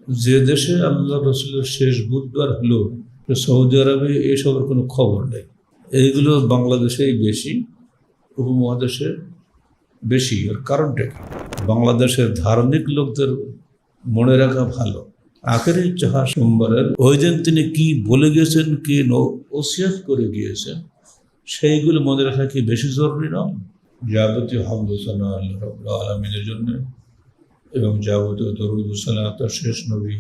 যে দেশে আল্লাহ রসুলের শেষ বুধবার হলো সৌদি আরবে এসবের কোনো খবর নেই। এইগুলো বাংলাদেশেই বেশি, উপমহাদেশে বেশি। এর কারণটা কি? বাংলাদেশের ধার্মিক লোকদের মনে রাখা ভালো, আখেরি চাহা সোমবারের ওই দিন তিনি কি বলে গিয়েছেন, কি ওসিয়াত করে গিয়েছেন, সেইগুলো মনে রাখা কি বেশি জরুরি নয়? যাবতীয় হামদুসানা আল্লাহ রাব্বুল আলামিনের জন্য এবং যাবতীয় দরুদ ও সালাত তার শেষ নবী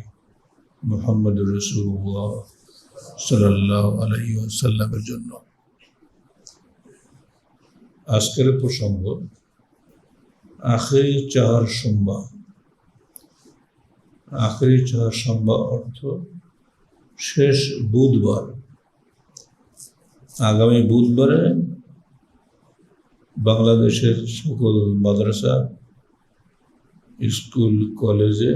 মুহাম্মদুর রাসূলুল্লাহ সাল্লাল্লাহু আলাইহি ওয়াসাল্লামের জন্য। আজকের প্রসঙ্গ আখেরি চার সোমবার। আখেরি চার সোমবার অর্থ শেষ বুধবার। আগামী বুধবারে বাংলাদেশের সকল মাদ্রাসা, স্কুল, কলেজে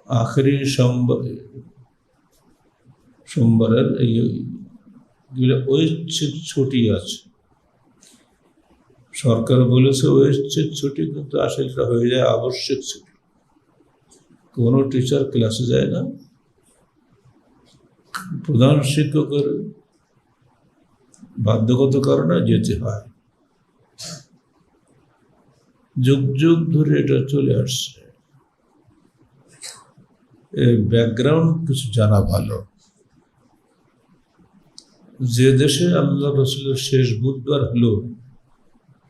আখেরি সোমবারের এইগুলো ঐচ্ছিক ছুটি আছে। সরকার বলেছে ঐচ্ছিক ছুটি, কিন্তু আসলে হয়ে যায় আবশ্যিক ছুটি। কোনো টিচার ক্লাসে যায় না, প্রধান শিক্ষকের বাধ্যগত কারণে যেতে হয়। যুগ যুগ ধরে এটা চলে আসছে। এর ব্যাকগ্রাউন্ড কিছু জানা ভালো। যে দেশে আল্লাহ রসুলের শেষ বুধবার হলো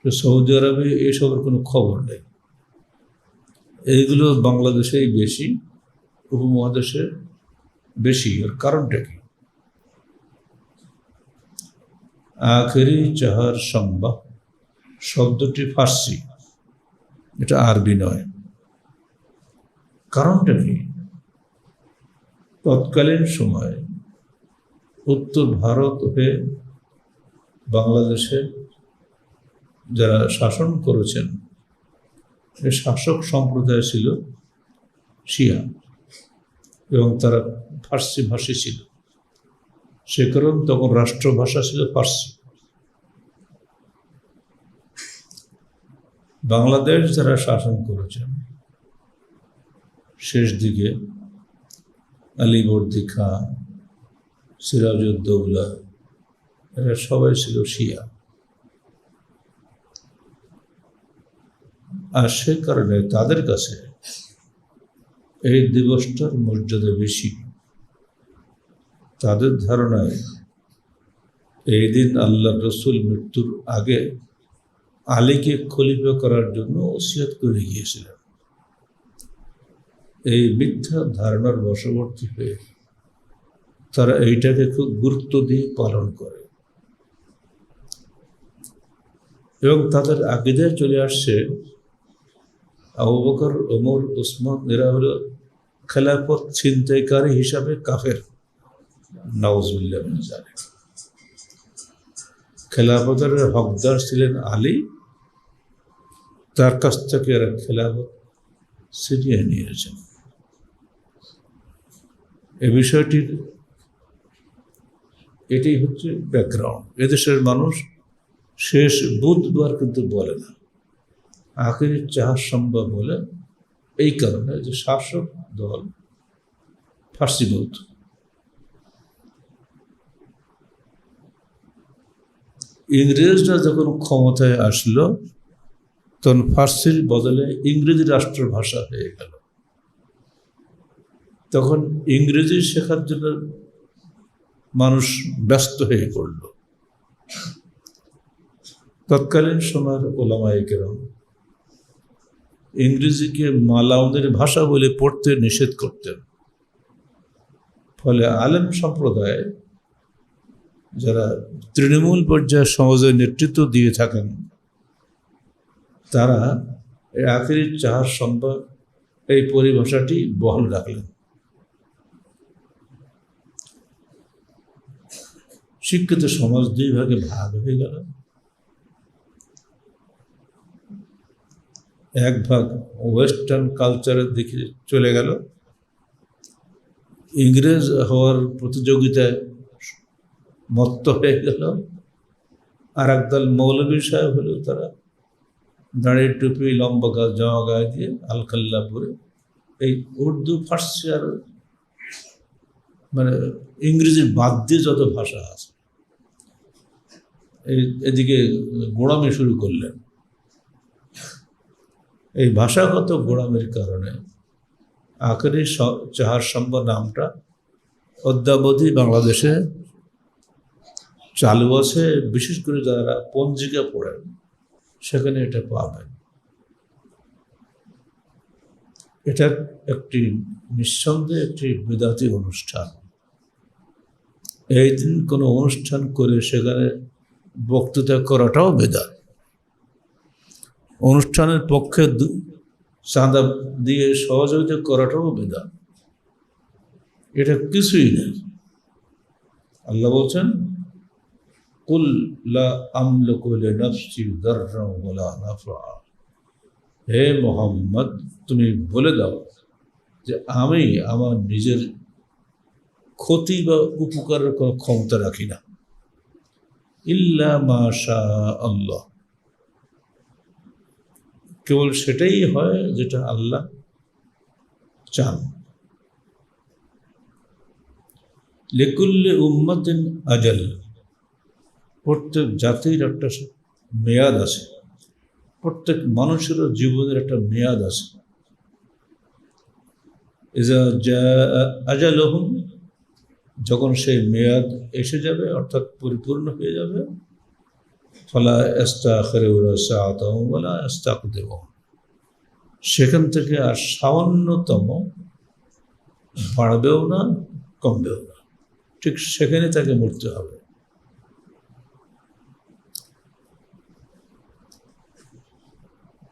সৌদি আরবে এসবের কোনো খবর নেই। এইগুলো বাংলাদেশেই বেশি, উপমহাদেশে বেশি। এর কারণটা কি? আখেরি চাহার সোমবার শব্দটি ফার্সি, এটা আরবি নয়। কারণটা কি? তৎকালীন সময়ে উত্তর ভারত হয়ে বাংলাদেশে যারা শাসন করেছেন, এই শাসক সম্প্রদায় ছিল শিয়া এবং তারা ফার্সি ভাষী ছিল। সে কারণ তখন রাষ্ট্রভাষা ছিল ফার্সি। বাংলাদেশ যারা শাসন করেছেন শেষ দিকে, আলীবর্দী খাঁ, সিরাজউদ্দৌলা, এরা সবাই ছিল শিয়া। আর সে কারণে তাদের কাছে এই দিবসটার মর্যাদা বেশি। তাদের ধারণায় এই দিন আল্লাহ রসুল মৃত্যুর আগে আলীকে খলিফা করার জন্য ওসিয়ত করে গিয়েছিলেন। এই মিথ্যা ধারণার বশবর্তী হয়ে তারা এইটাকে খুব গুরুত্ব দিয়ে পালন করে এবং তাদের আকীদায় চলে আসছে আবু বকর, ওমর, উসমান এরা হলো খেলাফত ছিনতাইকারী হিসাবে কাফের। নাউজুবিল্লাহ মিন যালিক। খেলাফতের হকদার ছিলেন আলী, তার কাছ থেকে এরা খেলাফত ছিনিয়ে নিয়েছেন। এ বিষয়টির এটাই হচ্ছে ব্যাকগ্রাউন্ড। এদেশের মানুষ শেষ বুধবার কিন্তু বলে না, আখেরি চাহার সোমবার বলে এই কারণে যে শাসক দল ফার্সি বলত। ইংরেজরা যখন ক্ষমতায় আসলো তখন ফার্সির বদলে ইংরেজি রাষ্ট্রভাষা হয়ে গেল। তখন ইংরেজি শেখার জন্য মানুষ ব্যস্ত হয়ে পড়ল। তৎকালীন সময়ের ওলামায়ে কেরাম ইংরেজিকে মালাউনের ভাষা বলে পড়তে নিষেধ করতেন। ফলে আলেম সম্প্রদায় যারা তৃণমূল পর্যায়ে সমাজে নেতৃত্ব দিয়ে থাকেন, তারা এই আখেরি চাহার সোমবার এই পরিভাষাটি বহাল রাখলেন। শিক্ষিত সমাজ দুই ভাগে ভাগ হয়ে গেল। এক ভাগ ওয়েস্টার্ন কালচারের দিকে চলে গেল, ইংরেজ হওয়ার প্রতিযোগিতায় মত্ত হয়ে গেল। আর একদল মৌলবী সাহেব হলেও তারা দাঁড়িয়ে টুপি, লম্বা জামা গায়ে দিয়ে আলখাল্লা পরে এই উর্দু, ফার্সি আর মানে ইংরেজির বাদ দিয়ে যত ভাষা আছে এদিকে গোড়ামি শুরু করলেন। এই ভাষাগত গোড়ামির কারণে আখেরি চাহার সম্ভব নামটা অদ্যাবধি বাংলাদেশে চালু আছে। বিশেষ করে যারা পঞ্জিকা পড়েন সেখানে এটা পাবেন। এটা একটি নিঃসন্দেহে একটি বিদাতি অনুষ্ঠান। এই দিন কোনো অনুষ্ঠান করে সেখানে বক্তৃতা করাটাও বেদাত। অনুষ্ঠানের পক্ষে চাঁদা দিয়ে সহযোগিতা করাটাও বেদাত। এটা কিছুই নেই। আল্লাহ বলছেন, কুল লা আমলিকু লিনাফসি দাররান ওয়ালা নাফআ। হে মুহাম্মদ, তুমি বলে দাও যে আমি আমার নিজের ক্ষতি বা উপকারের কোনো ক্ষমতা রাখি না, ইল্লা মা শা আল্লাহ, কেবল সেটাই হয় যেটা আল্লাহ চান। লিকুল্লি উম্মাতিন আজাল, প্রত্যেক জাতির একটা মেয়াদ আছে, প্রত্যেক মানুষেরও জীবনের একটা মেয়াদ আছে। ইজা জাআ আজালুহুম, যখন সেই মেয়াদ এসে যাবে অর্থাৎ পরিপূর্ণ হয়ে যাবে, ফালা ইস্তাখিরুনা সাআতাও ওয়ালা ইস্তাকদিমুন, সেখান থেকে আর সামান্যতম বাড়বেও না কমবেও না, ঠিক সেখানে তাকে মরতে হবে।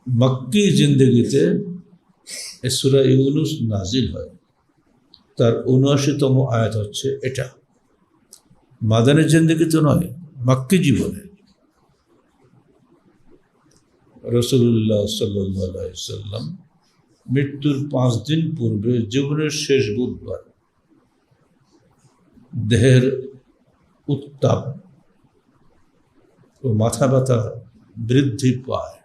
মক্কি জিন্দগিতে সূরা ইউনূস নাজিল হয়, তার ৭৯তম আয়াত হচ্ছে এটা। মাদানী জিন্দগিতে নয়, মক্কি জীবনে। রাসূলুল্লাহ সাল্লাল্লাহু আলাইহি ওয়াসাল্লাম মৃত্যুর 5 দিন পূর্বে জীবনের শেষ বুধবার দেহের উত্তাপ ও মাথা ব্যথা বৃদ্ধি পায়।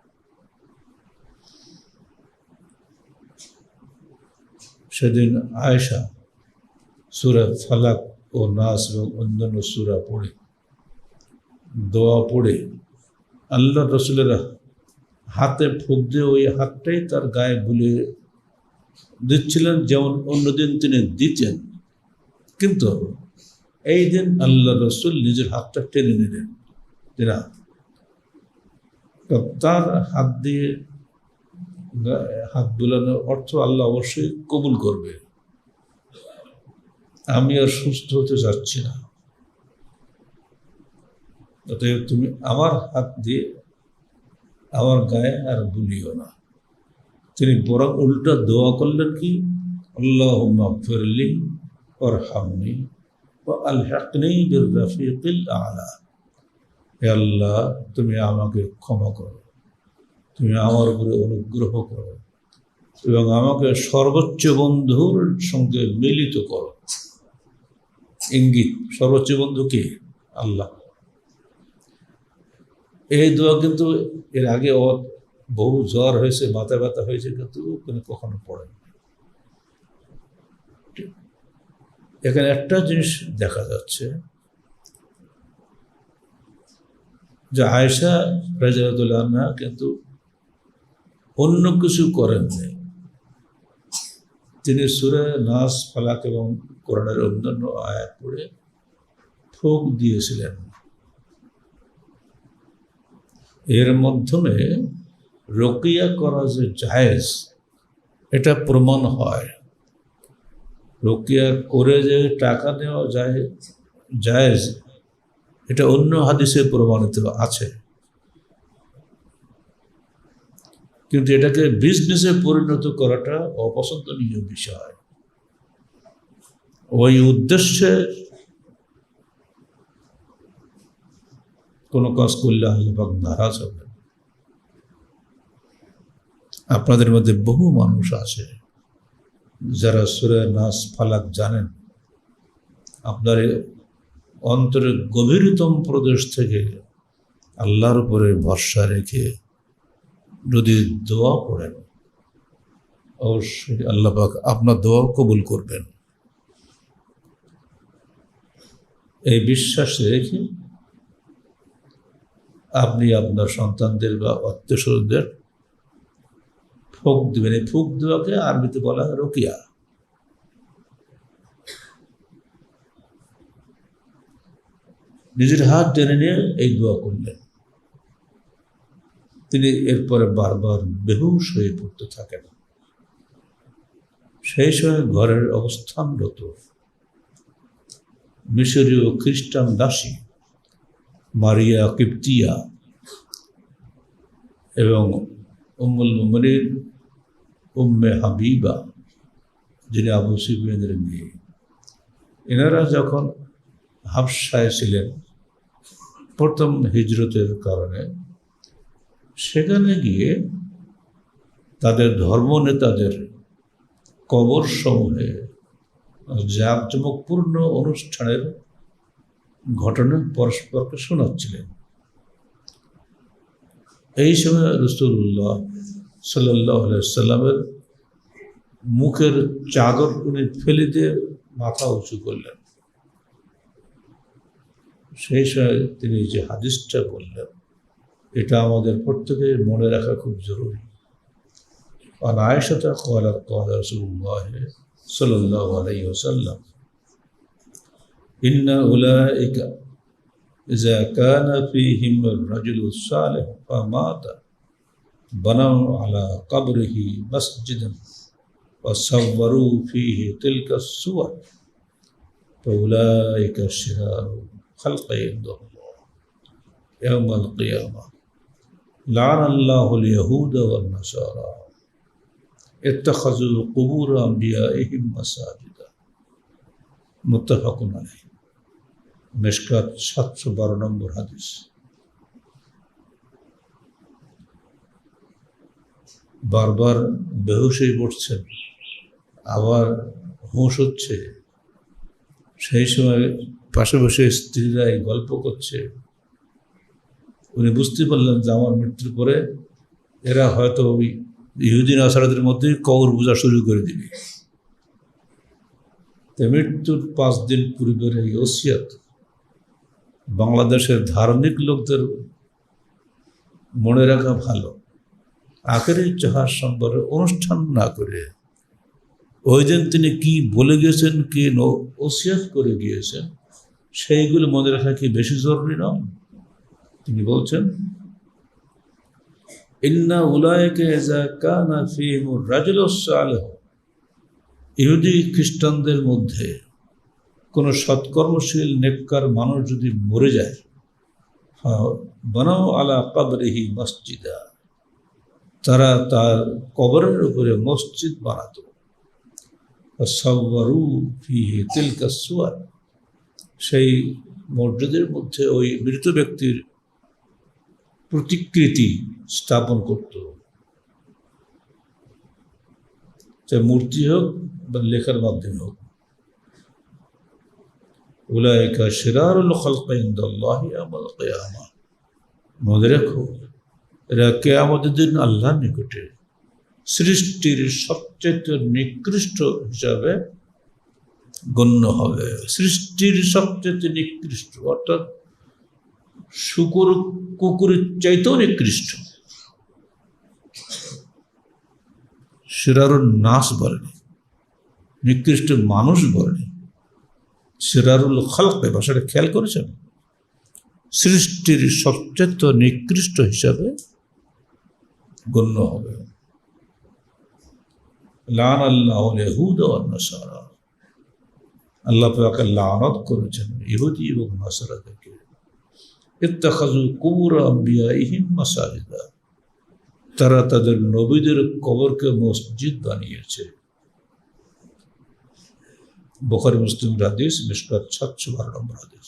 সেদিন আয়েশা সূরা ফালাক ও নাস এবং অন্যান্য সূরা পড়ে, দোয়া পড়ে আল্লাহ রসুলের হাতে ফুঁক দিয়ে ওই হাতটাই তার গায়ে বুলিয়ে দিচ্ছিলেন, যেমন অন্যদিন তিনি দিতেন। কিন্তু এই দিন আল্লাহ রসুল নিজের হাতটা টেনে নিলেন, যেটা তার হাত দিয়ে হাত বুলানোর অর্থ আল্লাহ অবশ্যই কবুল করবে। আমি আর সুস্থ হতে যাচ্ছি না, অতএব তুমি আমার হাত দিয়ে আমার গায়ে আর বুলিও না। তিনি বরং উল্টা দোয়া করলেন কি, আল্লাহুম্মা গফিরলি ওয়ারহামনি ওয়া আলহিকনি বির-রাফিকিল আ'লা। হে আল্লাহ, তুমি আমাকে ক্ষমা করো, তুমি আমার উপরে অনুগ্রহ করো এবং আমাকে সর্বোচ্চ বন্ধুর সঙ্গে মিলিত করো। ইঙ্গিত, সর্বোচ্চ বন্ধু কে? আল্লাহ। এই দোয়া কিন্তু এর আগে বহু জ্বর হয়েছে, মাথা ব্যথা হয়েছে, কিন্তু কখনো পড়েনি। এখানে একটা জিনিস দেখা যাচ্ছে যে আয়েশা রাদিয়াল্লাহু আনহা কিন্তু অন্য কিছু করেননি। তিনি সূরা নাস, ফালাক এবং কোরআনের অন্যান্য আয়াত পড়ে ফুঁক দিয়েছিলেন। এর মাধ্যমে রুকিয়া করা যে জায়েজ, এটা প্রমাণ হয়। রুকিয়া করে যে টাকা দেওয়া যায় জায়েজ, এটা অন্য হাদিসে প্রমাণিত আছে। কিন্তু এটাকে বিজনেসে পরিণত করাটা অপছন্দনীয় বিষয়। ওই উদ্দেশ্যে কোনো কাজ করলে আল্লাহ পাক নারাজ হবেন। আপনাদের মধ্যে বহু মানুষ আছে যারা সূরা নাস, ফালাক জানেন। আপনার অন্তরের গভীরতম প্রদেশ থেকে আল্লাহর উপরে ভরসা রেখে যদি দোয়া পড়েন, অবশ্যই আল্লাহ পাক আপনার দোয়া কবুল করবেন। এই বিশ্বাস রেখে আপনি আপনার সন্তানদের বা আত্মীয় স্বজনদের ফুঁক দেবেন। এই ফুঁক দেওয়াকে আরবিতে বলা হয় রুকিয়া। নিজের হাত টেনে নিয়ে এই দোয়া করলেন। তিনি এরপরে বারবার বেহুশ হয়ে পড়তে থাকেন। সেই সময় ঘরের অবস্থানরত মিশরীয় খ্রিস্টান দাসী মারিয়া কিপ্তিয়া এবং উম্মুল মুমিনিন উম্মে হাবিবা, যিনি আবু সুফিয়ানের মেয়ে, এনারা যখন হাবশায় ছিলেন প্রথম হিজরতের কারণে, সেখানে গিয়ে তাদের ধর্মনেতাদের কবর সমূহে জাঁকজমকপূর্ণ অনুষ্ঠানের ঘটনা পরস্পরকে শোনাচ্ছিলেন। এই সময় রাসূলুল্লাহ সাল্লাল্লাহু আলাইহি সাল্লামের মুখের চাদর উনি ফেলে দিয়ে মাথা উঁচু করলেন। সেই সময় তিনি যে হাদিসটা বললেন, এটা আমাদের প্রত্যেকের মনে রাখা খুব জরুরি। আর আয়েশা قالت قال رسول الله صلى الله عليه وسلم إن أولئك إذا كان فيهم الرجل الصالح فمات بنوا على قبره مسجدا وصوروا فيه تلك الصور فأولئك شرار خلق عند الله يوم القيامة لعن الله اليهود والنصارى اتخذوا قبور أنبيائهم مساجدا متفق عليه। মিশকাত 712 নম্বর হাদিস। বারবার বেহুশ হয়ে পড়ছেন, আবার হুঁশ হচ্ছে। সেই সময় পাশে বসে স্ত্রীরা এই গল্প করছে। উনি বুঝতে পারলেন যে আমার মৃত্যুর পরে এরা হয়তো ওই ইহুদি নাসারাদের মধ্যেই কবর পূজা শুরু করে দিবে। মৃত্যুর 5 দিন পূর্বের এই ওসিয়ত বাংলাদেশের ধার্মিক লোকদের মনে রাখা ভালো। আখেরি চাহার সম্পর্কে অনুষ্ঠান না করে ওই দিন তিনি কি বলে গিয়েছেন, কি ওসিয়ত করে গিয়েছেন, সেইগুলো মনে রাখা কি বেশি জরুরি নয়? তিনি বলছেন, ইন্না উলাইকা ইযা কানা ফীহিমুর রাজুলুস সালিহ, ইহুদি খ্রিস্টানদের মধ্যে কোনো সৎকর্মশীল নেককার মানুষ যদি মরে যায়, বানাও আলা কবরিহি মসজিদা, তারা তার কবরের উপরে মসজিদ বানাতো। সাওয়ারু ফিহি তিলকা সুওয়ার, সেই মসজিদের মধ্যে ওই মৃত ব্যক্তির প্রতিকৃতি স্থাপন করত, চাই মূর্তি হোক বা লেখার মাধ্যমে হোক। উলাইকা শিরারুল খালকি ইনদাল্লাহি ইয়াওমাল কিয়ামাহ, মনে রেখো এরা কিয়ামতের দিন আল্লাহর নিকটে সৃষ্টির সবচেয়ে নিকৃষ্ট হিসাবে গণ্য হবে। সৃষ্টির সবচেয়ে নিকৃষ্ট, অর্থাৎ শুকর কুকুরের চাইতেও নিকৃষ্ট। শিরারুল নাস বলেনি, নিকৃষ্ট মানুষ বলেনি, শিরারুল খালক, ভাষাটা খেয়াল করেছেন? সৃষ্টির সবচেয়ে নিকৃষ্ট হিসাবে গণ্য হবে। লান আল্লাহুল ইয়াহুদ ওয়ান নাসারা, আল্লাহ পাক লানত করেছেন ইহুদি এবং নাসারাদেরকে। ইত্তাখাযু কুবুর আম্বিয়াইহিম মাসাজিদা, তারা তাদের নবীদের কবরকে মসজিদ বানিয়েছে। বুখারী মুসলিম হাদিস, মিশকাত 712 নম্বর হাদিস।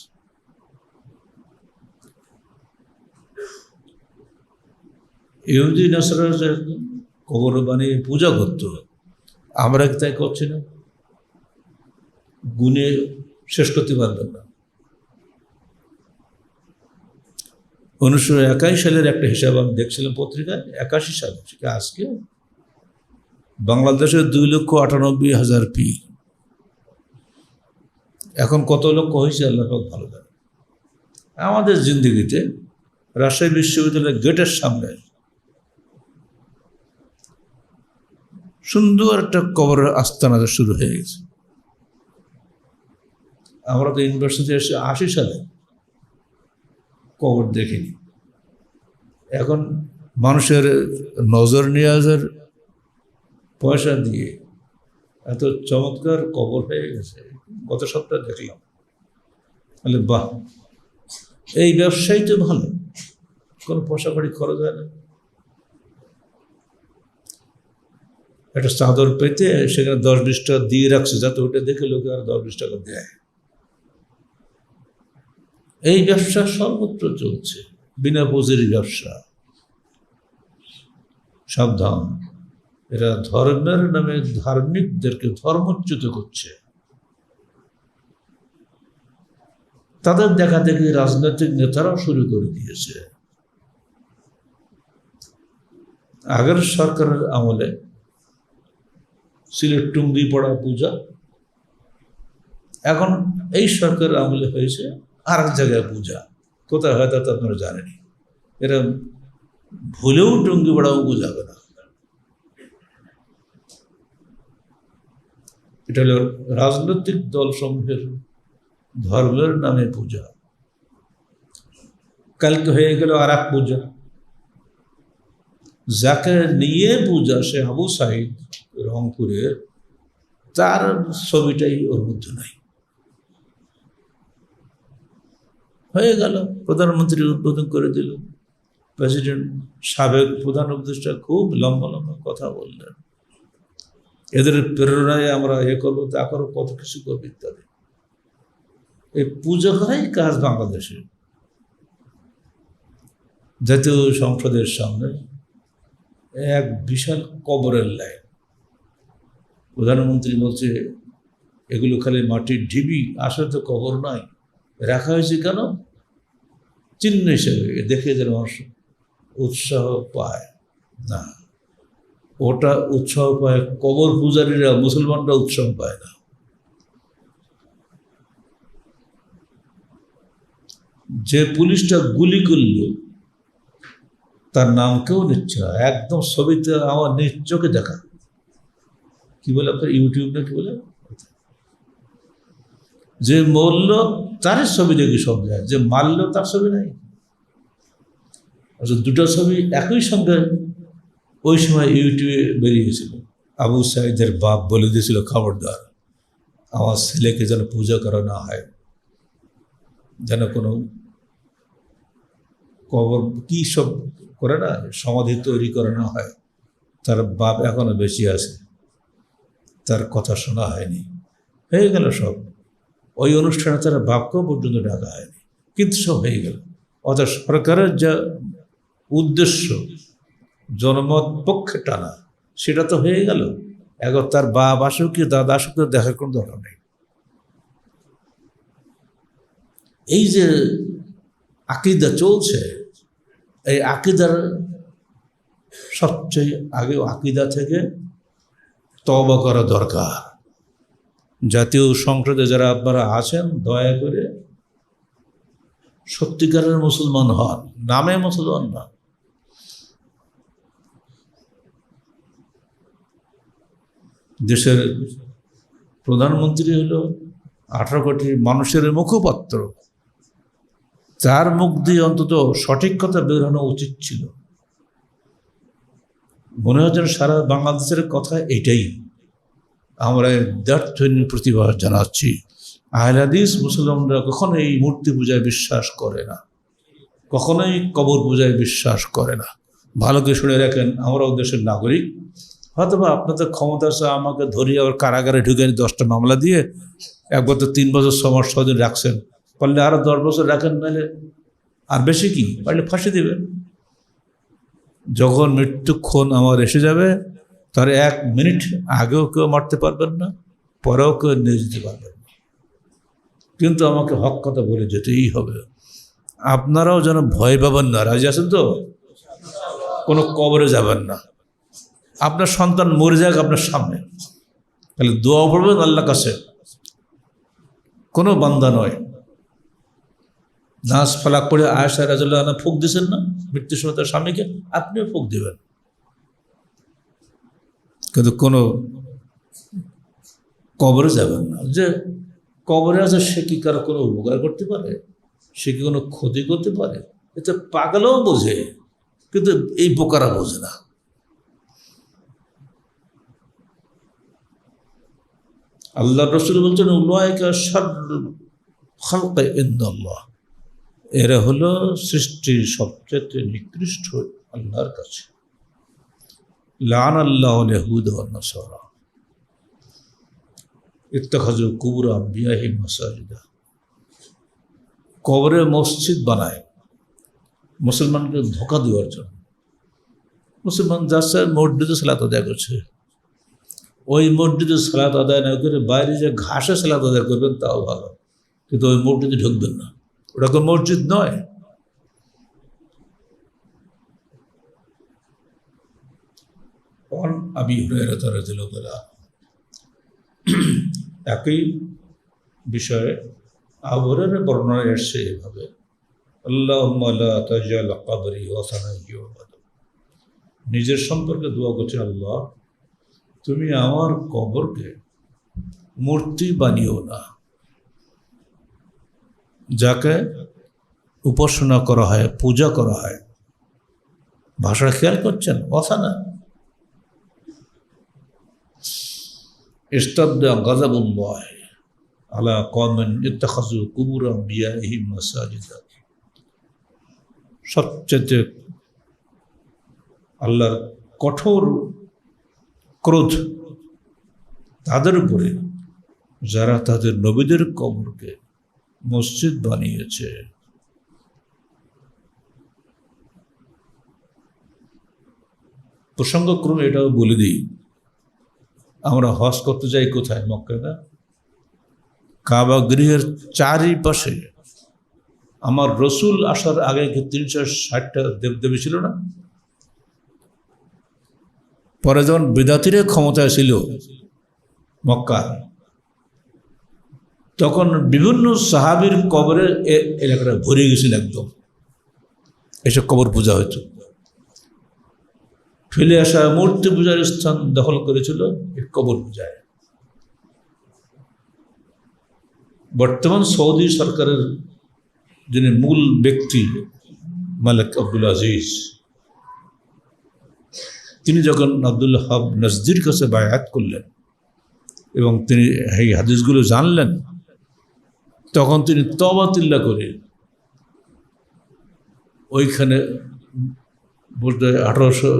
ইহুদি নাসারারা কবর বানিয়ে পূজা করত, আমরা তাই করছি না? গুণে শেষ করতে পারবেন না। 1981 সালের একটা হিসাব আমি দেখছিলাম পত্রিকায়, 81 সালে, আজকে বাংলাদেশে 2,98,000 পীর। এখন কত লক্ষ হয়েছে আল্লাহ পাক ভালো জানে। আমাদের জিন্দগিতে রাজশাহী বিশ্ববিদ্যালয়ের গেটের সামনে সুন্দর একটা কবরের আস্তানা শুরু হয়ে গেছে। আমরা তো ইউনিভার্সিটি এসে 80 সালে কবর দেখিনি। এখন মানুষের নজর নিয়াজের পয়সা দিয়ে এত চমৎকার কবর হয়ে গেছে। গত সপ্তাহে দেখলাম, তাহলে বাহ, এই ব্যবসায়ী তো ভালো, কোনো পয়সা কড়ি খরচ হয় না। একটা চাদর পেতে সেখানে 10-20 টাকা দিয়ে রাখছে, যাতে ওটা দেখে লোকে আর 10-20 টাকা দেয়। এই ব্যবসা সর্বত্র চলছে, বিনা পুঁজির ব্যবসা। সাবধান, এরা ধর্মের নামে ধার্মিকদেরকে ধর্মচ্যুত করছে। তাদের দেখা দেখি রাজনৈতিক নেতারাও শুরু করে দিয়েছে। আগের সরকারের আমলে সিলেট টুঙ্গি পড়া পূজা, এখন এই সরকারের আমলে হয়েছে আর এক জায়গায় পূজা। কোথায় হয় তা তো আপনারা জানেনি। এরা ভুলেও টুঙ্গি পড়াও বুঝাবে না। এটা হলো রাজনৈতিক দল সমূহের ধর্মের নামে পূজা। কালকে হয়ে গেল আর এক পূজা, যাকে নিয়ে পূজা সে আবু সাইদ রংপুরের, তার ছবিটাই ওর মধ্যে নাই। হয়ে গেল, প্রধানমন্ত্রী উদ্বোধন করে দিল, প্রেসিডেন্ট সাবেক প্রধান উপদেষ্টা খুব লম্বা লম্বা কথা বললেন, এদের প্রেরণায় আমরা এ করবো তা করবো, কত কিছু করবো ইত্যাদি। এই পুজো করাই কাজ বাংলাদেশে। জাতীয় সংসদের সামনে এক বিশাল কবরের লাইন। প্রধানমন্ত্রী বলছে এগুলো খালি মাটির ঢিবি, আসলে তো কবর নয়, রাখা হয়েছে কেন? চিহ্ন হিসেবে, দেখে যেন মানুষ উৎসাহ পায় না। ওটা উৎসাহ পায় কবর পূজারীরা, মুসলমানরা উৎসাহ পায় না। যে পুলিশটা গুলি করল তার নাম কেউ নিচ্ছে না, একদম ছবিতে আমার নিজ চোখে দেখা। কি বলে আপনার ইউটিউব না কি বলে, যে মরল তার ছবি দেখি সব যায়, যে মারল তার ছবি নাই। আচ্ছা, দুটো ছবি একই সঙ্গে ওই সময় ইউটিউবে বেরিয়েছিল। আবু সাইদের বাপ বলে দিয়েছিল, খবরদার আমার ছেলেকে যেন পূজা করা না হয়, যেন কোনো কবর কি সব করে না, সমাধি তৈরি করে না হয়। তার বাপ এখনো বেশি আছে, তার কথা শোনা হয়নি। হয়ে গেল সব। ওই অনুষ্ঠানে তার বাপকেও পর্যন্ত ডাকা হয়নি, কিন্তু সব হয়ে গেল। অর্থাৎ সরকারের যা উদ্দেশ্য জনমত পক্ষে টানা, সেটা তো হয়ে গেল। এখন তার বাপ আসুক কি দাদা আসুক, দেখার কোনো দরকার নেই। এই যে আকীদা চলছে, এই আকীদার সবচেয়ে আগে আকীদা থেকে তওবা করা দরকার। জাতীয় সংসদে যারা আপনারা আছেন, দয়া করে সত্যিকারের মুসলমান হন, নামে মুসলমান না। দেশের প্রধানমন্ত্রী হলো 18 কোটি মানুষের মুখপাত্র, তার মুখ দিয়ে অন্তত সঠিক কথা বেরোনো উচিত ছিল। মনে হচ্ছে সারা বাংলাদেশের কথা এটাই। আমরা দ্ব্যর্থহীন প্রতিবাদ জানাচ্ছি। আহলে হাদিস মুসলমানরা কখনোই মূর্তি পূজায় বিশ্বাস করে না, কখনোই কবর পূজায় বিশ্বাস করে না। ভালো করে শুনে রাখেন, আমরাও দেশের নাগরিক। হয়তো বা আপনাদের ক্ষমতা আছে আমাকে ধরিয়ে আবার কারাগারে ঢুকে 10টা মামলা দিয়ে একবার তো 3 বছর 6 মাস 6 দিন রাখছেন, পারলে আরও 10 বছর রাখেন, নাহলে আর বেশি কি, পারলে ফাঁসি দেবেন। যখন মৃত্যুক্ষণ আমার এসে যাবে, তার 1 মিনিট আগেও কেউ মারতে পারবেন না, পরেও কেউ নিয়ে যেতে পারবেন না। কিন্তু আমাকে হক কথা বলে যেতেই হবে। আপনারাও যেন ভয় পাবেন না, রাজি আছেন তো? কোনো কবরে যাবেন না, আপনার সন্তান মরে যাক আপনার সামনে, তাহলে দোয়া পড়বেন আল্লাহর কাছে। কোনো বান্দা নয়। নাস ফালাক পড়ে আয়েশা রাদিয়াল্লাহু আনহা ফুঁক দিয়েছেন না মৃত্যুর সময় তার স্বামীকে, আপনিও ফুঁক দিবেন। কিন্তু কোনো কবরে যাবেন না। যে কবরে আছে সে কি কারো কোনো উপকার করতে পারে, সে কি কোনো ক্ষতি করতে পারে? এটা পাগলও বোঝে, কিন্তু এই বোকারা বোঝে না। আল্লাহ রসুল বলছেন উলাইকা শাররুল খালকি ইনদাল্লাহ, এরা হলো সৃষ্টির সবচেয়ে নিকৃষ্ট আল্লাহর কাছে। লাআনাল্লাহুল ইয়াহুদা ওয়ান নাসারা ইত্তাখাযু কুবুর আম্বিয়াহিম মাসাজিদা। কবরে মসজিদ বানায় মুসলমানকে ধোঁকা দেওয়ার জন্য। মুসলমান যাচ্ছে মসজিদে সালাত আদায় করছে, ওই মসজিদে সালাত আদায় না করে বাইরে যে ঘাসে সালাত আদায় করবেন তাও ভালো, কিন্তু ওই মসজিদে ঢুকবেন না, ওটা কোনো মসজিদ নয়। আবি হুরায়রা রাদিয়াল্লাহু তাআলা একই বিষয়ে আবু হুরায়রার বর্ণনা এসেছে এভাবে, আল্লাহুম্মা লা তাজআল কবরি ওয়াসানান ইউবাদ। নিজের সম্পর্কে দোয়া করছে, আল্লাহ তুমি আমার কবরকে মূর্তি বানিও না, যাকে উপাসনা করা হয়, পূজা করা হয়। ভাষা খেয়াল করছেন? ওয়াসানা ইস্তাদা গাযাবুল্লাহ আলা কওমিন ইত্তাখাযু কুবুর আম্বিয়াইহিম মাসাজিদা। সবচেয়ে আল্লাহর কঠোর ক্রোধ তাদের উপরে যারা তাদের নবীদের কবরকে মসজিদ বানিয়েছে। প্রসঙ্গক্রমে এটাও বলে দিই, আমরা হজ করতে যাই কোথায়? মক্কায় না? কাবা গৃহের চারিপাশে আমার রসুল আসার আগে 360টা দেবদেবী ছিল না? পরে যখন বিদাতিরে ক্ষমতায় ছিল মক্কা, তখন বিভিন্ন সাহাবীর কবরে এলাকাটা ভরে গেছিল একদম, এসব কবর পূজা হইতো। ফেলে আসা মূর্তি পূজার স্থান দখল করেছিল এই কবর পূজায়। বর্তমান সৌদি সরকারের যিনি মূল ব্যক্তি মালিক আব্দুল আজিজ, তিনি যখন আব্দুল হাব নজদির কাছে বায়াত করলেন এবং তিনি এই হাদিসগুলো জানলেন, তখন তিনি তওবাতুল্লাহ করে ওইখানে বলতে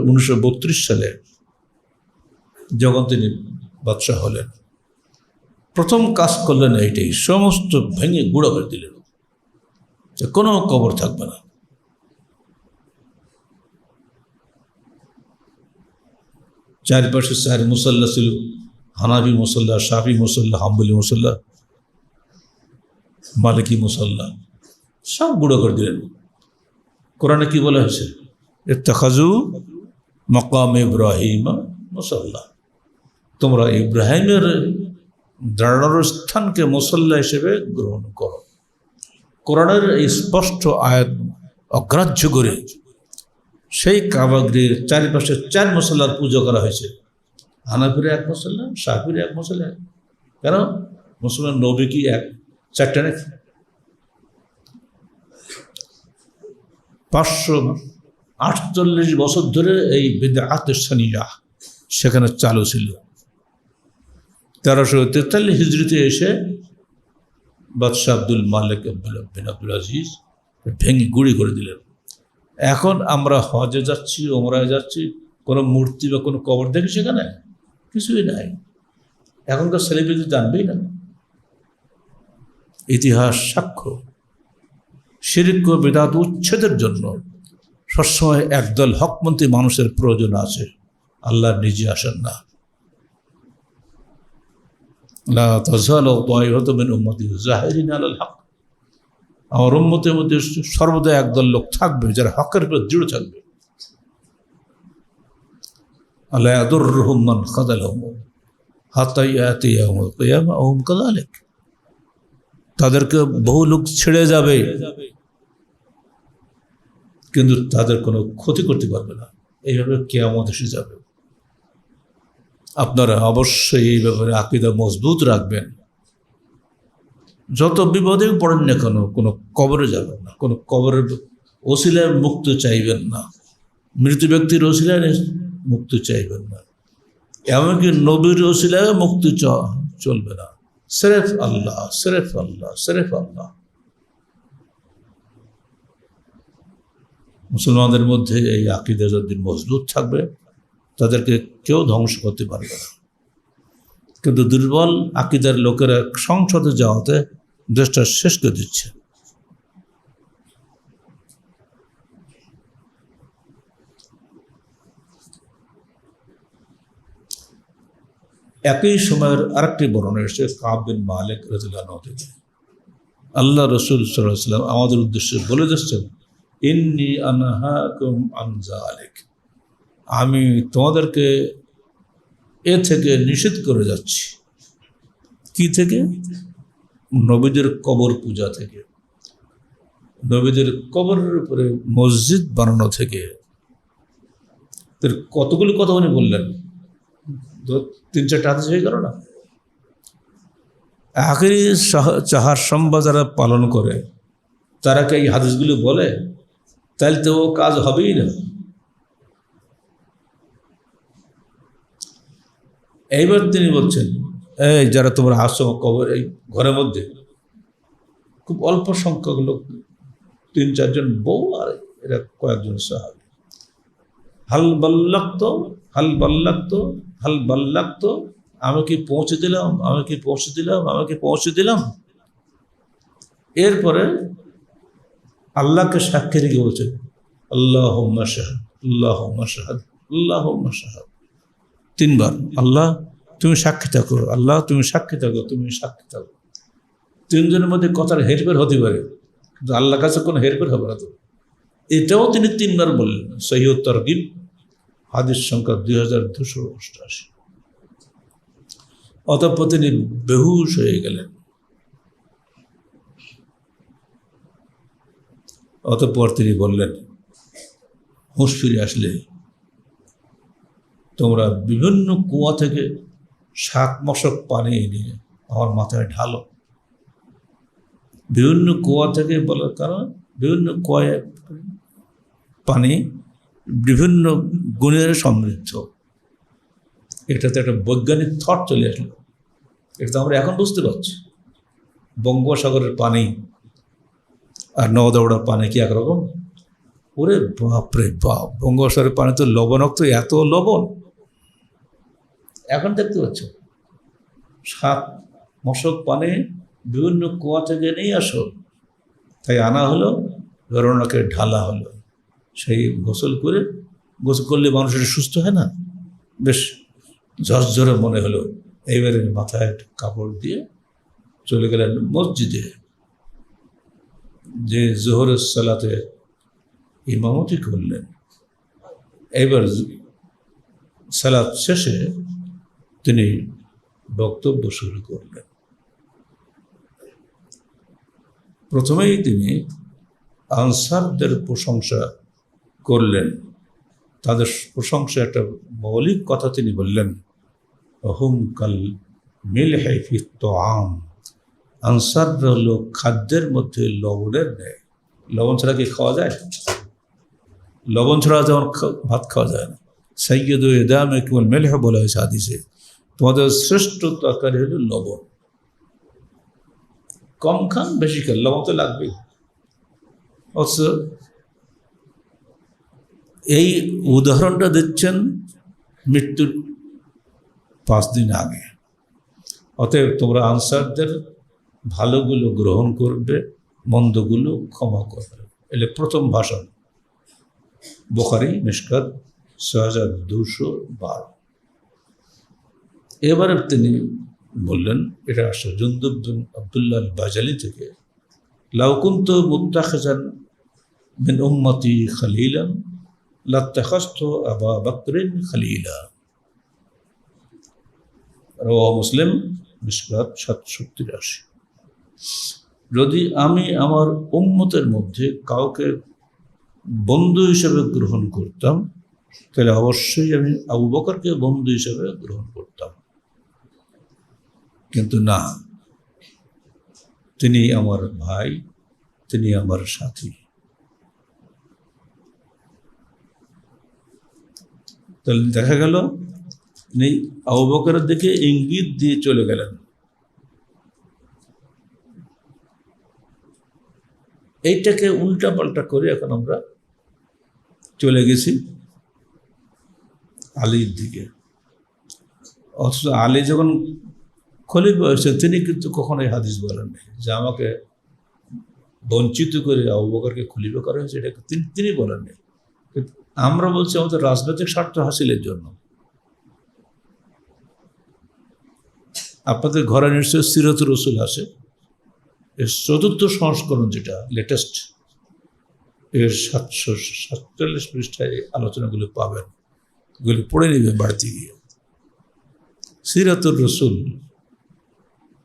1932 সালে যখন তিনি বাদশাহ হলেন, প্রথম কাজ করলেন এইটাই, সমস্ত ভেঙে গুঁড়ো করে দিলেন, কোনো কবর থাকবে না। চারপাশে 4 মুসল্লা ছিল, হানাফি মুসল্লা, শাফি মুসল্লা, হাম্বলি মুসল্লা, মালিকি মুসল্লা, সব গুঁড়ো করে দিলেন। কোরআনে কি বলা হয়েছে? ইত্তাখাযু মাকাম ইব্রাহিম মুসল্লা, তোমরা ইব্রাহিমের দাঁড়ানোর স্থানকে মুসল্লা হিসেবে গ্রহণ করো। কোরআনের এই স্পষ্ট আয়াত অগ্রাহ্য করে সেই কাবা গৃহের চারিপাশে 4 মুসল্লার পুজো করা হয়েছে। হানাফির 1 মুসল্লা, শাফির 1 মুসল্লা। কেন? মুসলমান নবী কি 4টা নাকি? 548 বছর ধরে এই বিদআত সানিয়া সেখানে চালু ছিল। 1343 হিজরিতে এসে বাদশাহ আব্দুল মালিক বিন আব্দুল আজিজ ভেঙে গুঁড়ি করে দিলেন। এখন আমরা হজে যাচ্ছি, ওমরায় যাচ্ছি, কোনো মূর্তি বা কোনো কবর দেখি সেখানে? কিছুই নাই। এখনকার সেলিব্রিটি জানবেই না। ইতিহাস সাক্ষ্য, শিরক ও বিদআত উচ্ছেদের জন্য সবসময় একদল হকমন্ত্রী মানুষের প্রয়োজন আছে, আল্লাহ নিজে আসেন না। লা তাযালু তায়িফাতুম মিন উম্মতি যাহিরিন আলাল হক, আমার উম্মতের মধ্যে সর্বদা একদল লোক থাকবে যারা হকের উপর দৃঢ় থাকবে। আলা ইয়াদুররুহুম মান খাযালাহুম হাত্তা ইয়াতিয়া ইয়াউমুল কিয়ামা ওয়া হুম কাযালিক। তাদেরকে বহু লোক ছেড়ে যাবে, কিন্তু তাদের কোনো ক্ষতি করতে পারবে না। এইভাবে কিয়ামত এসে যাবে। আপনারা অবশ্যই এই ব্যাপারে আকীদা মজবুত রাখবেন। যত বিপদে পড়েন না কেন, কোনো কবরে যাবেন না, কোনো কবরের ওসিলায় মুক্তি চাইবেন না, মৃত ব্যক্তির ওসিলায় মুক্তি চাইবেন না, এমনকি নবীর ওসিলায় মুক্তি চলবে না। সিরেফ আল্লাহ, সিরেফ আল্লাহ, সিরেফ আল্লাহ। মুসলমানদের মধ্যে এই আকীদা যতদিন মজবুত থাকবে, তাদেরকে কেউ ধ্বংস করতে পারবে না। কিন্তু দুর্বল আকীদার লোকেরা সংসদে যাওয়াতে দেশটা শেষ করে দিচ্ছে। একই সময়ের আরেকটি বর্ণনা এসেছে কাব বিন মালিক রাদিয়াল্লাহু আনহু থেকে। আল্লাহ রাসূল সাল্লাল্লাহু আলাইহি ওয়াসাল্লাম আমাদের উদ্দেশ্যে বলে যাচ্ছেন, ইন্নী আনহাকুম আন যালিক, আমি তোমাদেরকে এ থেকে নিষেধ করে যাচ্ছি। কি থেকে? নবীদের কবর পূজা থেকে, নবীদের কবরের উপরে মসজিদ বানানো থেকে। কতগুলো কথা উনি বললেন, 3-4টা হাদিস হয়ে গেল না? আখিরি চাহার সম্ভা যারা পালন করে, তারা কি এই হাদিসগুলো বলে? তাহলে তো ও কাজ হবেই না। এইবার তিনি বলছেন, এই যারা তোমরা আসো কবর, এই ঘরের মধ্যে খুব অল্প সংখ্যক লোক, 3-4 জন বউ আর এরা কয়েকজন সাহাবী। হাল বাল্লাগতো, হাল বাল্লাগতো, হাল বাল্লাগতো, আমি কি পৌঁছে দিলাম, আমি কি পৌঁছে দিলাম, আমি কি পৌঁছে দিলাম। এরপরে আল্লাহকে সাক্ষী রেখে বলছে, আল্লাহুম্মা শাহাদ, আল্লাহুম্মা শাহাদ, আল্লাহুম্মা শাহাদ। 3 বার, আল্লাহ তুমি সাক্ষী থাকো, আল্লাহ তুমি সাক্ষী থাকো, তুমি সাক্ষী থাকো। 3 জনের মধ্যে কথার হেরফের হতে পারে, কিন্তু আল্লাহর কাছে কোনো হেরফের হবে না। তো এটাও তিনি 3 বার বললেন। সহিহ তারগিব হাদিস সংখ্যা 2288। অতঃপর তিনি বেহুশ হয়ে গেলেন। অতঃপর তিনি বললেন, হুঁশ ফিরে আসলে তোমরা বিভিন্ন কুয়া থেকে 7 মশক পানি এনে আমার মাথায় ঢালো। বিভিন্ন কুয়া থেকে বলার কারণ, বিভিন্ন কুয়ায় পানি বিভিন্ন গুণের সমৃদ্ধ। এটাতে একটা বৈজ্ঞানিক থট চলে আসলো। এটা তো আমরা এখন বুঝতে পারছি। বঙ্গোপসাগরের পানি আর নওদাওড়ার পানি কি একরকম? ওরে বাপরে বাপ, বঙ্গোপসাগরের পানি তো লবণাক্ত, এত লবণ। এখন দেখতে পাচ্ছ 7 মশক পানি বিভিন্ন কুয়া থেকে নিয়ে আসো, তাই আনা হলো, ওনাকে ঢালা হলো। সেই গোসল করে, গোসল করলে মানুষের সুস্থ হয় না, বেশ ঝরঝরে মনে হলো। এইবারে মাথায় একটা কাপড় দিয়ে চলে গেলেন মসজিদে, যে জোহরের সালাতে ইমামতি করলেন। এইবার সালাত শেষে তিনি বক্তব্য শুরু করলেন। প্রথমেই তিনি আনসারদের প্রশংসা করলেন। তাদের প্রশংসা একটা মৌলিক কথা তিনি বললেন, হুম কাল মিলহি ফি তাআম, আনসাররা হলো খাদ্যের মধ্যে লবণের ন্যায়। লবণ ছাড়া কি খাওয়া যায়? লবণ ছাড়া যেমন ভাত খাওয়া যায় না। সাইয়্যিদু ইদামিকুল মিলহ বলা হয়েছে হাদিসে, তোমাদের শ্রেষ্ঠ তরকারি হলো লবণ। কম খান বেশি খান, লবণ তো লাগবেই। অথচ এই উদাহরণটা দিচ্ছেন মৃত্যুর 5 দিন আগে। অতএব তোমরা আনসারদের ভালোগুলো গ্রহণ করবে, মন্দগুলো ক্ষমা করবে। এলে প্রথম ভাষণ, বুখারী মিশকাত 6212। এবারে তিনি বললেন, এটা আসলে জুনদুব বিন আব্দুল্লাহ আল বাজালি থেকে, লাউ কুনতু মুত্তাখিযান মিন উম্মতি খলিলান লাত্তাখাযতু আবা বকরিন খলিলা। রাওয়াহু মুসলিম মিশকাত 783। যদি আমি আমার উম্মতের মধ্যে কাউকে বন্ধু হিসেবে গ্রহণ করতাম, তাহলে অবশ্যই আমি আবু বকরকে বন্ধু হিসেবে গ্রহণ করতাম। কিন্তু না, তিনি আমার ভাই, তিনি আমার সাথী। তাহলে দেখা গেল তিনি আবু বকরের দিকে ইঙ্গিত দিয়ে চলে গেলেন। এইটাকে উল্টা পাল্টা করে এখন আমরা চলে গেছি আলীর দিকে। অথচ আলী যখন খলিফা হয়েছে তিনি কিন্তু কখনোই হাদিস বলেননি যে আমাকে বঞ্চিত করে আবু বকরকে খলিফা করা হয়েছে, এটা তিনি বলেননি। আমরা বলছি আমাদের রাজনৈতিক স্বার্থ হাসিলের জন্য। আপনাদের ঘরে নিশ্চয়ই সিরাতুর রাসূল আছে, এর ৪র্থ সংস্করণ যেটা লেটেস্ট, এর 747 পৃষ্ঠায় আলোচনাগুলো পাবেন, এগুলো পড়ে নেবেন বাড়িতে গিয়ে। সিরাতুর রাসূল,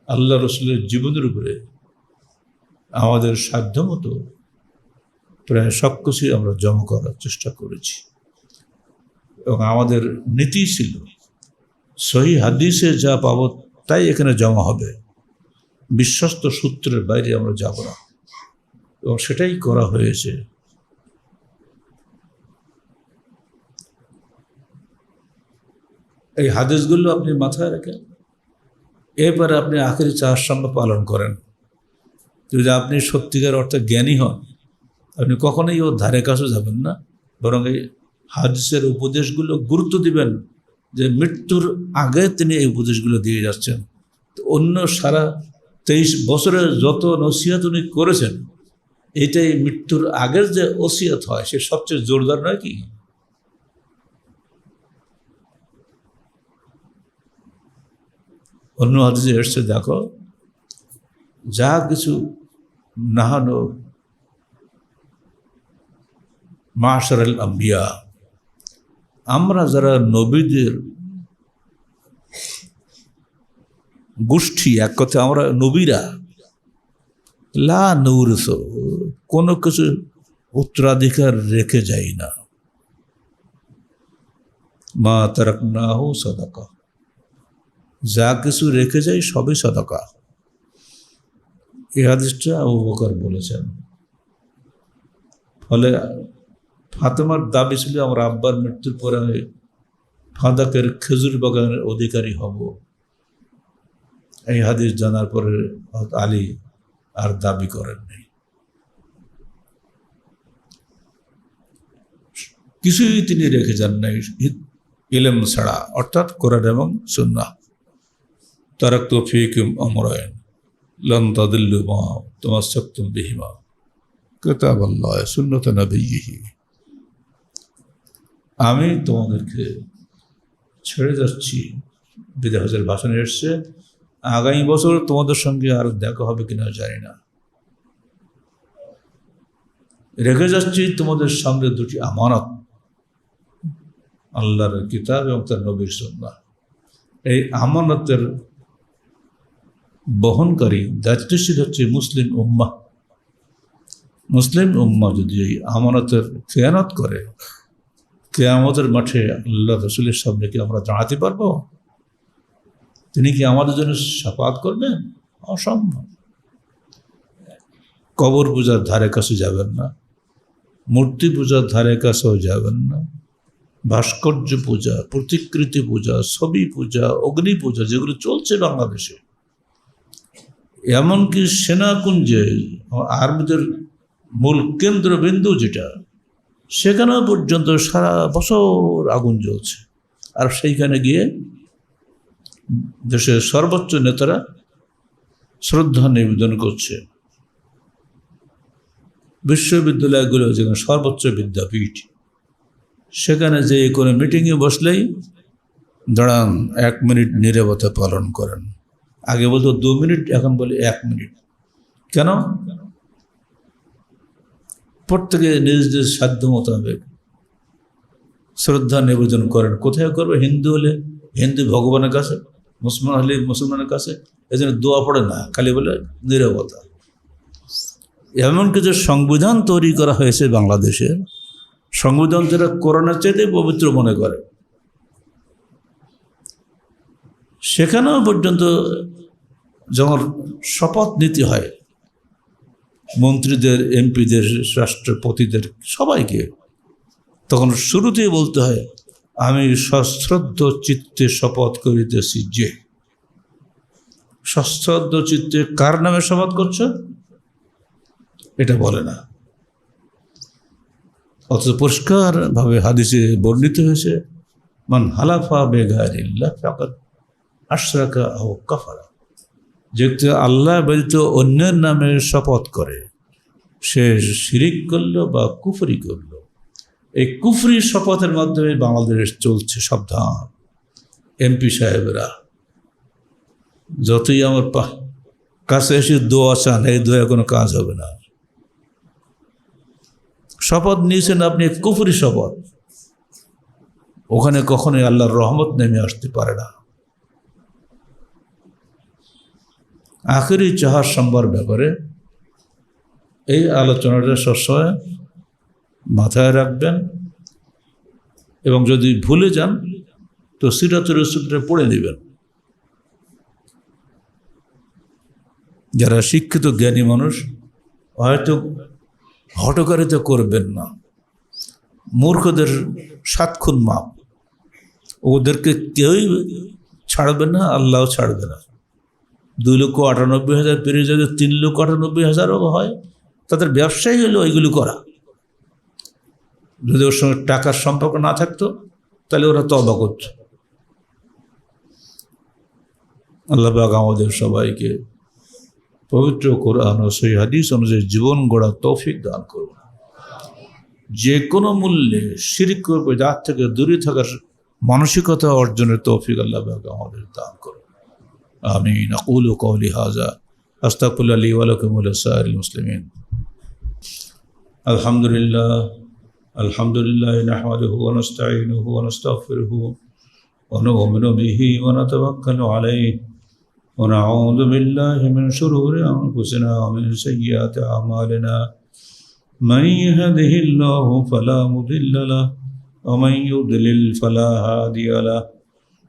আল্লাহ রসুলের জীবনের উপরে আমাদের সাধ্যমতো প্রায় সব কিছুই আমরা জমা করার চেষ্টা করেছি, এবং আমাদের নীতি ছিল সহিহ হাদিসে যা পাবো তাই এখানে জমা হবে, বিশ্বস্ত সূত্রের বাইরে আমরা যাব না, এবং সেটাই করা হয়েছে। এই হাদিসগুলো আপনি মাথায় রাখেন, এরপরে আপনি আখেরি চাহসাম্য পালন করেন। যদি আপনি সত্যিকার অর্থে জ্ঞানী হন, আপনি কখনোই ওর ধারে কাছে যাবেন না, বরং এই হাদিসের উপদেশগুলো গুরুত্ব দিবেন, যে মৃত্যুর আগে তিনি এই উপদেশগুলো দিয়ে যাচ্ছেন। তো অন্য সারা 23 বছরের যত নসিহত উনি করেছেন, এটাই মৃত্যুর আগের যে ওসিয়ত হয় সে সবচেয়ে জোরদার নয় কি? অন্য হাদিসে এসছে, দেখো যা কিছু নাহানো মাশারাল আম্বিয়া, আমরা যারা নবীদের গোষ্ঠী, এক কথা আমরা নবীরা, লা নৌরস, কোনো কিছু উত্তরাধিকার রেখে যাই না, মা তারাকনাহু সাদাকা, যা কিছু রেখে যাই সবই সাদাকা। এই হাদিসটা আবু বকর বলেছেন। ফলে ফাতেমার দাবি ছিল আমার আব্বার মৃত্যুর পরে আমি ফাদাকের খেজুর বাগানের অধিকারী হব। এই হাদিস জানার পরে আলী আর দাবি করেননি, কিছুই তিনি রেখে যান নাই ইলম ছাড়া, অর্থাৎ কোরআন এবং সুন্নাহ। তারাকতু ফীকুম আমরাইন লান তাদিল্লু মা তামাসসাকতুম বিহিমা কিতাবাল্লাহ সুন্নাত নবিয়্যিহি। আমি তোমাদেরকে ছেড়ে যাচ্ছি, বিদায় হজের ভাষণে এসছে, আগামী বছর তোমাদের সঙ্গে আর দেখা হবে কিনা জানি না। রেখে যাচ্ছি তোমাদের সামনে দুটি আমানত, আল্লাহর কিতাব এবং তার নবীর সুন্নাহ। এই আমানতের বহনকারী দায়িত্বশীল হচ্ছে মুসলিম উম্মাহ। মুসলিম উম্মাহ যদি এই আমানতের খেয়ানত করে, কিয়ামতের মাঠে আল্লাহ রসুলের সামনে কি আমরা দাঁড়াতে পারবো? তিনি কি আমাদের জন্য শাফাত করবেন? অসম্ভব। কবর পূজার ধারে কাছে যাবেন না, মূর্তি পূজার ধারে কাছেও যাবেন না, ভাস্কর্য পূজা, প্রতিকৃতি পূজা, ছবি পূজা, অগ্নি পূজা যেগুলো চলছে বাংলাদেশে, এমনকি সেনাকুঞ্জে আর্মিদের মূল কেন্দ্রবিন্দু যেটা, সেখানেও পর্যন্ত সারা বছর আগুন জ্বলছে। আর সেইখানে গিয়ে দেশের সর্বোচ্চ নেতারা শ্রদ্ধা নিবেদন করছে। বিশ্ববিদ্যালয়গুলো যেখানে সর্বোচ্চ বিদ্যাপীঠ, সেখানে যে কোনো মিটিংয়ে বসলেই দাঁড়ান 1 মিনিট নীরবতা পালন করেন। আগে বলতো 2 মিনিট, এখন বলে 1 মিনিট। কেন? প্রত্যেকে নিজ নিজ সাধ্য মোতাবেক শ্রদ্ধা নিবেদন করেন। কোথায় করবে? হিন্দু হলে হিন্দু ভগবানের কাছে, মুসলমানের কাছে, এই জন্য দোয়া পড়ে না, খালি বলে নীরবতা। এমন কিছু সংবিধান তৈরি করা হয়েছে বাংলাদেশের, সংবিধান যারা কোরআনের চাইতে পবিত্র মনে করে, সেখানেও পর্যন্ত যখন শপথ নিতে হয় মন্ত্রীদের, এমপিদের, রাষ্ট্রপতিদের, সবাইকে, তখন শুরুতেই বলতে হয়, আমি সশ্রদ্ধ চিত্তে শপথ করিতেছি যে। সশ্রদ্ধ চিত্তে কার নামে শপথ করছো এটা বলে না, অথচ পরিষ্কারভাবে হাদিসে বর্ণিত হয়েছে, মান হালাফা বেগাইরিল্লাহ ফাকাদ আশরাকা আও কাফারা, যে ব্যক্তি আল্লাহ ব্যতীত অন্যের নামে শপথ করে সে শিরিক করলো বা কুফরি করলো। এই কুফরি শপথের মাধ্যমে বাংলাদেশ চলছে। সাবধান এমপি সাহেবরা, যতই আমার কাছে এসে দোয়া চান, এই দোয়া কোনো কাজ হবে না। শপথ নিয়েছেন আপনি কুফরি শপথ, ওখানে কখনোই আল্লাহর রহমত নেমে আসতে পারে না। আখেরি চাহার সম্বার ব্যাপারে এই আলোচনাটা সবসময় মাথায় রাখবেন, এবং যদি ভুলে যান তো সিরাতুর রাসূলটা পড়ে নেবেন। যারা শিক্ষিত জ্ঞানী মানুষ হয়তো হটকারিতা করবেন না, মূর্খদের 7 খুন মাপ, ওদেরকে কেউই ছাড়বে না, আল্লাহও ছাড়বে না। 2,98,000 পেরিয়ে যদি 3,98,000ও হয়, তাদের ব্যবসায়ী হলো ওইগুলি করা। যদি ওর সঙ্গে টাকার সম্পর্ক না থাকতো তাহলে ওরা তওবা করত। আল্লাহ পাক আমাদের সবাইকে পবিত্র কোরআন ও সহিহ হাদিস অনুযায়ী জীবন গড়ার তৌফিক দান করুন। যে কোনো মূল্যে শিরক ও বিদআত থেকে দূরে থাকার মানসিকতা অর্জনের তৌফিক আল্লাহ পাক আমাদের দান করুন। আমিন। আকুলু কওলি হাযা আস্তাগফিরুল্লাহ লি ওয়া লাকুম ওয়া লিসাইরিল মুসলিমিন। আলহামদুলিল্লাহ নাহমাদুহু ওয়া নাস্তাঈনুহু ওয়া নাস্তাগফিরুহু ওয়া নু'মিনু বিহি ওয়া নাতাওয়াক্কালু আলাইহি ওয়া নাউযু বিল্লাহি মিন শুরুরি আনফুসিনা ওয়া মিন সাইয়্যাতি আ'মালিনা মান ইয়াহদিহিল্লাহু ফালা মুদিল্লা লাহু ওয়া মান ইউদ্লিল ফালা হাদিয়া লাহু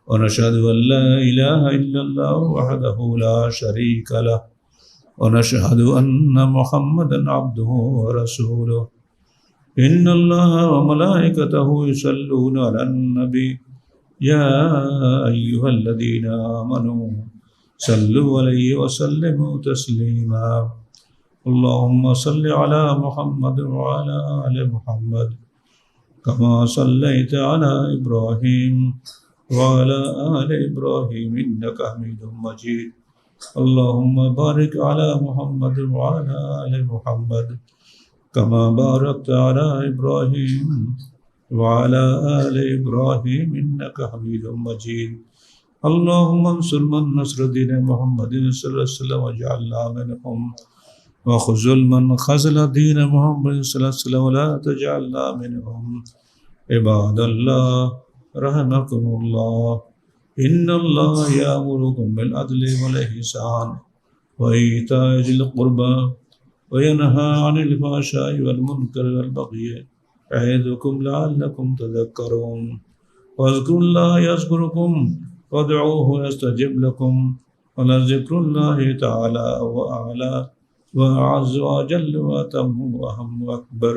ওয়া নাশহাদু আন লা ইলাহা ইল্লাল্লাহু ওয়াহদাহু লা শারীকা লাহু ওয়া নাশহাদু আন্না মুহাম্মাদান আবদুহু ওয়া রাসূলুহু। ইন্নাল্লাহা ওয়া মালাইকাতাহু ইউসাল্লুনা আলান নবী ইয়া আইয়ুহাল্লাযীনা আমানু সাল্লু আলাইহি ওয়া সাল্লিমু তাসলিমা। আল্লাহুম্মা সাল্লি আলা মুহাম্মাদ ওয়া আলা আলি মুহাম্মাদ কামা সাল্লাইতা আলা ইব্রাহিম ওয়া আলা আলি ইব্রাহিম ইন্নাকা হামিদুম মাজিদ। আল্লাহুম্মা বারিক আলা মুহাম্মাদ ওয়া আলা আলি মুহাম্মাদ কামা বারাকতা আলা ইব্রাহিম ওয়া আলা আলি ইব্রাহিম ইন্নাকা হামিদুম মাজিদ। اللهم انصر من نصر دين محمد صلى الله عليه وسلم واجعلنا منهم وخذل من خذل دين محمد صلى الله عليه وسلم ولا تجعلنا منهم. عباد الله رحمكم الله إن الله يأمركم بالعدل والإحسان وإيتاء ذي القربى وينهى عن الفحشاء والمنكر والبغي يعظكم لعلكم تذكرون. واذكروا الله يذكركم وادعوه يستجب لكم ولذكر الله تعالى وأعلى وأعز وأجل وأتم وأهم وأكبر.